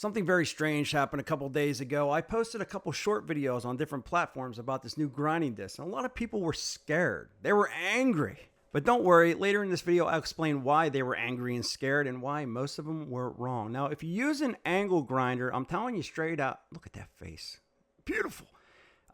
Something very strange happened a couple days ago. I posted a couple short videos on different platforms about this new grinding disc, and a lot of people were scared. They were angry. But don't worry, later in this video, I'll explain why they were angry and scared and why most of them were wrong. Now, if you use an angle grinder, I'm telling you straight out, look at that face. Beautiful.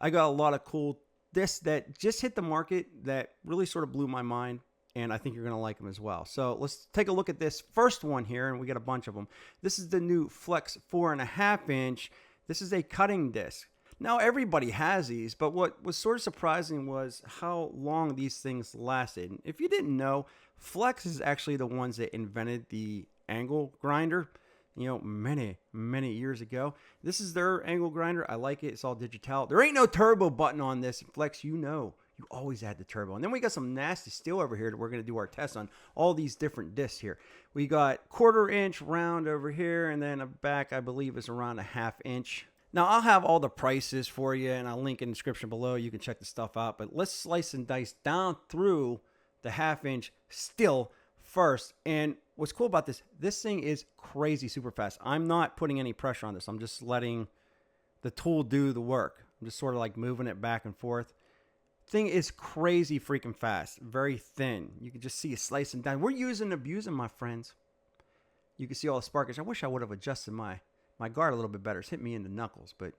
I got a lot of cool discs that just hit the market that really sort of blew my mind. And I think you're going to like them as well. So let's take a look at this first one here, and we got a bunch of them. This is the new Flex 4.5 inch. This is a cutting disc. Now everybody has these, but what was sort of surprising was how long these things lasted. And if you didn't know, Flex is actually the ones that invented the angle grinder, many years ago. This is their angle grinder. I like it. It's all digital. There ain't no turbo button on this. Flex, you always add the turbo. And then we got some nasty steel over here that we're going to do our test on. All these different discs here. We got 1/4 inch round over here, and then a back, I believe, is around 1/2 inch. Now, I'll have all the prices for you, and I'll link in the description below. You can check the stuff out. But let's slice and dice down through the 1/2 inch steel first. And what's cool about this thing is crazy super fast. I'm not putting any pressure on this. I'm just letting the tool do the work. I'm just sort of like moving it back and forth. Thing is crazy freaking fast, very thin. You can just see it slicing down. We're using and abusing, my friends. You can see all the sparkage. I wish I would have adjusted my guard a little bit better. It's hit me in the knuckles, but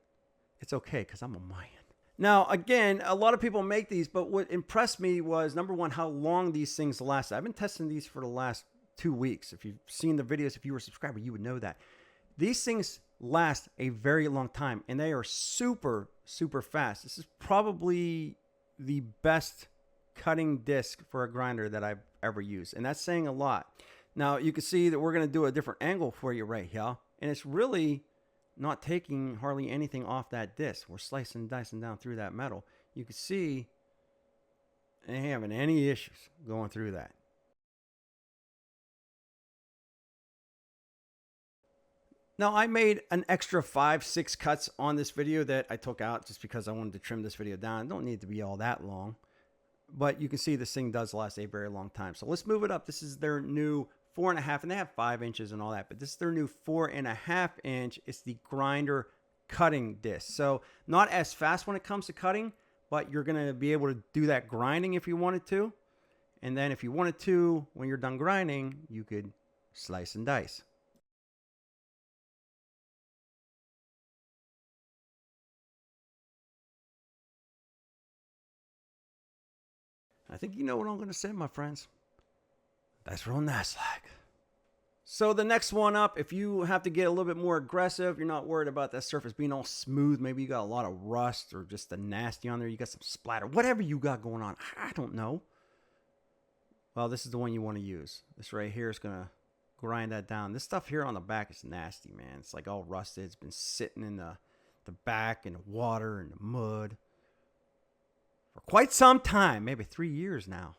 it's okay because I'm a Mayan. Now, again, a lot of people make these, but what impressed me was, number one, how long these things last. I've been testing these for the last 2 weeks. If you've seen the videos, if you were a subscriber, you would know that. These things last a very long time, and they are super, super fast. This is probably the best cutting disc for a grinder that I've ever used, and that's saying a lot. Now, you can see that we're going to do a different angle for you right here, and it's really not taking hardly anything off that disc. We're slicing and dicing down through that metal. You can see I ain't having any issues going through that. Now, I made an extra 5-6 cuts on this video that I took out just because I wanted to trim this video down. It don't need to be all that long, but you can see this thing does last a very long time. So let's move it up. This is their new 4.5, and they have 5 inches and all that, but this is their new 4.5 inch. It's the grinder cutting disc. So not as fast when it comes to cutting, but you're going to be able to do that grinding if you wanted to. And then if you wanted to, when you're done grinding, you could slice and dice. I think you know what I'm going to say, my friends. That's real nice like. So the next one up, if you have to get a little bit more aggressive, you're not worried about that surface being all smooth. Maybe you got a lot of rust or just the nasty on there. You got some splatter. Whatever you got going on. I don't know. Well, this is the one you want to use. This right here is going to grind that down. This stuff here on the back is nasty, man. It's like all rusted. It's been sitting in the back in the water and the mud for quite some time, maybe 3 years now.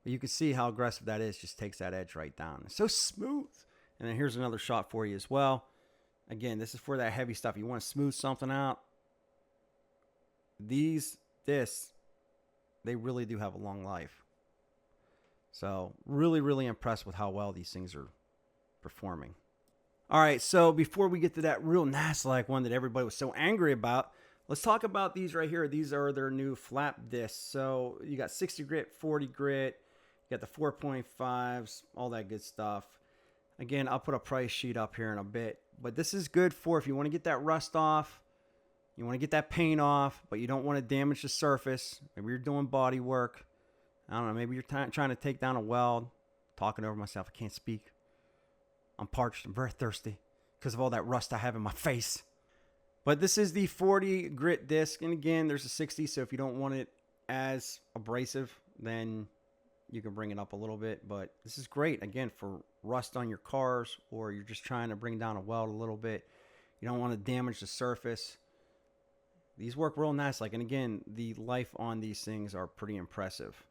But you can see how aggressive that is. Just takes that edge right down. It's so smooth. And then here's another shot for you as well. Again, this is for that heavy stuff. You want to smooth something out. These discs, they really do have a long life. So really, really impressed with how well these things are performing. All right, so before we get to that real nasty-like one that everybody was so angry about, let's talk about these right here. These are their new flap discs. So you got 60 grit, 40 grit, you got the 4.5s, all that good stuff. Again, I'll put a price sheet up here in a bit. But this is good for if you want to get that rust off, you want to get that paint off, but you don't want to damage the surface. Maybe you're doing body work. I don't know, maybe you're trying to take down a weld. Talking over myself, I can't speak. I'm parched, I'm very thirsty because of all that rust I have in my face. But this is the 40 grit disc, and again, there's a 60, so if you don't want it as abrasive, then you can bring it up a little bit. But this is great, again, for rust on your cars, or you're just trying to bring down a weld a little bit. You don't want to damage the surface. These work real nice, and again, the life on these things are pretty impressive.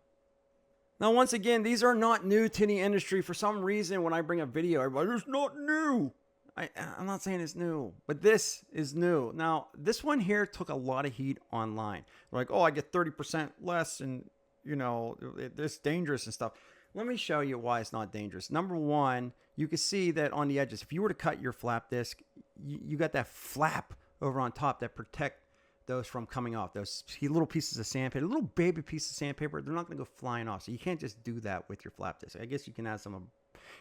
Now, once again, these are not new to the industry. For some reason, when I bring a video, everybody, it's not new. I'm not saying it's new, but this is new. Now, this one here took a lot of heat online. Like, oh, I get 30% less and, it's dangerous and stuff. Let me show you why it's not dangerous. Number one, you can see that on the edges, if you were to cut your flap disc, you got that flap over on top that protect those from coming off. Those little pieces of sandpaper, little baby pieces of sandpaper, they're not going to go flying off. So you can't just do that with your flap disc. I guess you can add some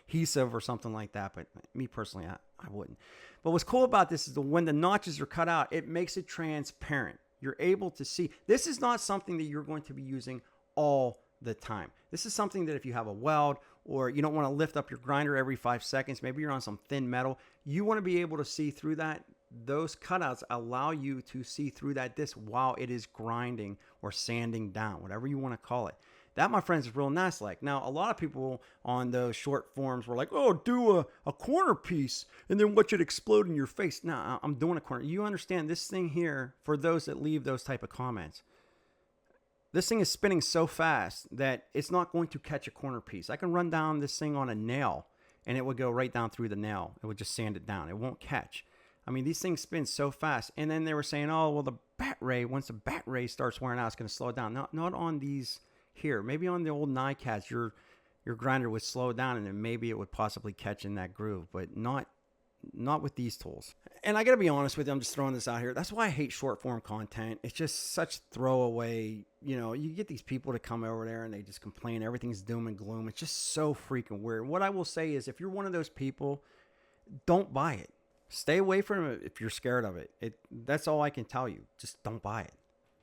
adhesive or something like that, but me personally, I wouldn't. But what's cool about this is that when the notches are cut out, it makes it transparent. You're able to see. This is not something that you're going to be using all the time. This is something that if you have a weld or you don't want to lift up your grinder every 5 seconds, maybe you're on some thin metal, you want to be able to see through that. Those cutouts allow you to see through that disc while it is grinding or sanding down, whatever you want to call it. That, my friends, is real nice. Like, now, a lot of people on those short forms were like, oh, do a corner piece and then watch it explode in your face. No, I'm doing a corner. You understand this thing here, for those that leave those type of comments, this thing is spinning so fast that it's not going to catch a corner piece. I can run down this thing on a nail and it would go right down through the nail. It would just sand it down. It won't catch. I mean, these things spin so fast. And then they were saying, oh, well, the bat ray, once the bat ray starts wearing out, it's going to slow it down. Not on these here. Maybe on the old NiCads, your grinder would slow down and then maybe it would possibly catch in that groove, but not with these tools. And I got to be honest with you, I'm just throwing this out here. That's why I hate short form content. It's just such throwaway. You know, you get these people to come over there and they just complain everything's doom and gloom. It's just so freaking weird. What I will say is, if you're one of those people, don't buy it. Stay away from it if you're scared of it. That's all I can tell you. Just don't buy it.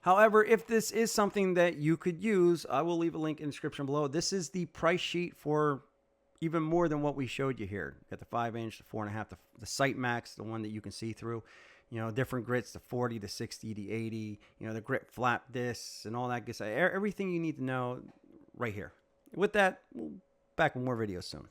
However, if this is something that you could use, I will leave a link in the description below. This is the price sheet for even more than what we showed you here. Got the 5-inch, the 4.5, the Sight Max, the one that you can see through. You know, different grits, the 40, the 60, the 80. You know, the grit flap discs and all that good stuff. Everything you need to know right here. With that, we'll back with more videos soon.